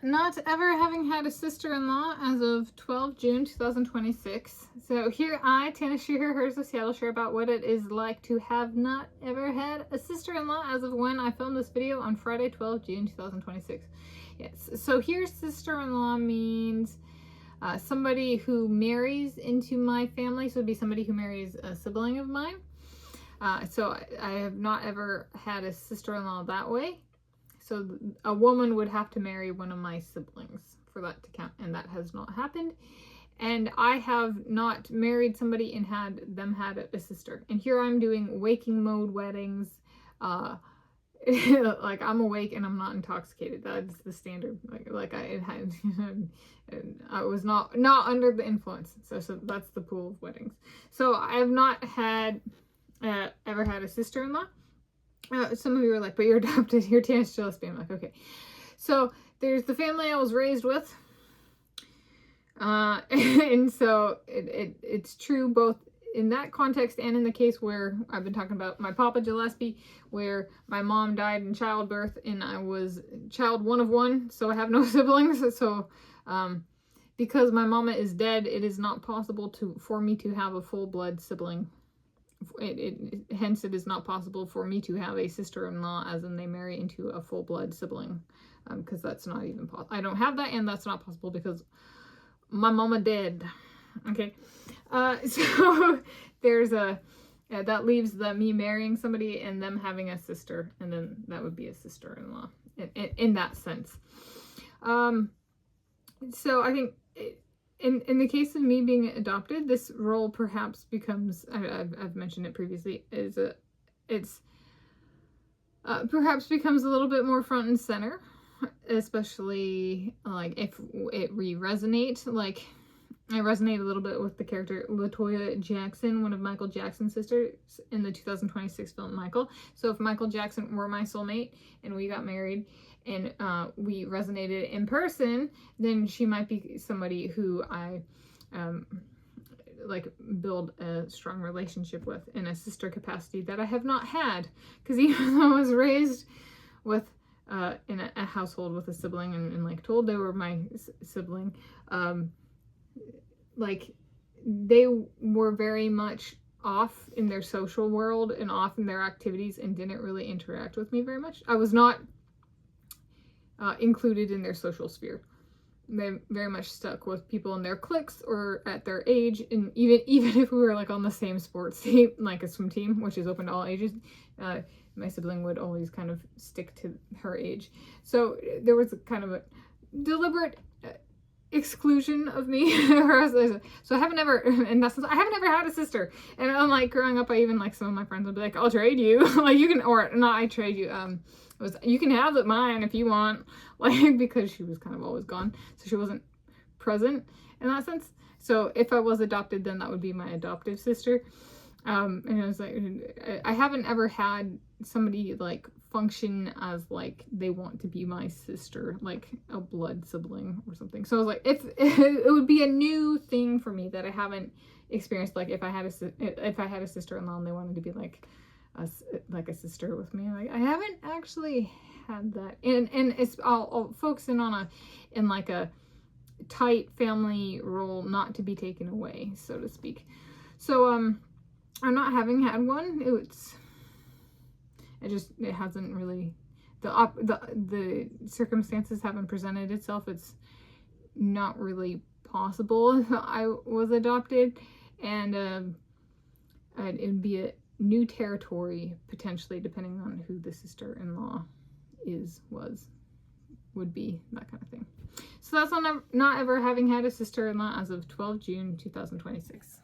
Not ever having had a sister-in-law as of 12 June 2026. So here I, Tanis, share hers of Seattle, share about what it is like to have not ever had a sister-in-law as of when I filmed this video on Friday, 12 June 2026. Yes, so here sister-in-law means somebody who marries into my family. So it'd be somebody who marries a sibling of mine. So I have not ever had a sister-in-law that way. So a woman would have to marry one of my siblings for that to count, and that has not happened. And I have not married somebody and had them had a sister. And here I'm doing waking mode weddings. Like I'm awake and I'm not intoxicated. That's the standard. I was not under the influence. So that's the pool of weddings. So I have not had ever had a sister-in-law. Some of you are like, but you're adopted, you're Tanis Gillespie. I'm like, okay. So there's the family I was raised with. And so it's true both in that context and in the case where I've been talking about my Papa Gillespie, where my mom died in childbirth and I was child one of one, so I have no siblings. So because my mama is dead, it is not possible for me to have a full-blood sibling. Hence it is not possible for me to have a sister-in-law as in they marry into a full-blood sibling, because that's not even possible. I don't have that, and that's not possible because my mama dead. Okay, so there's that leaves me marrying somebody and them having a sister, and then that would be a sister-in-law in that sense. So I think in the case of me being adopted, this role perhaps becomes, I've mentioned it previously, perhaps becomes a little bit more front and center, especially like if it resonate. Like I resonate a little bit with the character LaToya Jackson, one of Michael Jackson's sisters in the 2026 film Michael. So if Michael Jackson were my soulmate and we got married and we resonated in person, then she might be somebody who I like build a strong relationship with in a sister capacity that I have not had. Because even though I was raised with in a household with a sibling and like told they were my sibling, like they were very much off in their social world and off in their activities and didn't really interact with me very much. I was not included in their social sphere. They very much stuck with people in their cliques or at their age, and even if we were like on the same sports team, like a swim team, which is open to all ages, my sibling would always kind of stick to her age. So there was kind of a deliberate exclusion of me. So I haven't ever, in that sense, I haven't ever had a sister. And unlike growing up, I even like some of my friends would be like, I'll trade you. Like you can, or not, I trade you. You can have it mine if you want, like, because she was kind of always gone, so she wasn't present in that sense. So if I was adopted, then that would be my adoptive sister. And I was like, I haven't ever had somebody like function as like they want to be my sister, like a blood sibling or something. So I was like, it would be a new thing for me that I haven't experienced. Like if I had a sister-in-law and they wanted to be like a sister with me, like I haven't actually had that. And it's I'll focus in on in like a tight family role, not to be taken away, so to speak. So I'm not having had one. It hasn't really, the circumstances haven't presented itself. It's not really possible if I was adopted, and it'd be a new territory potentially, depending on who the sister-in-law would be, that kind of thing. So that's on not ever having had a sister-in-law as of 12 June 2026.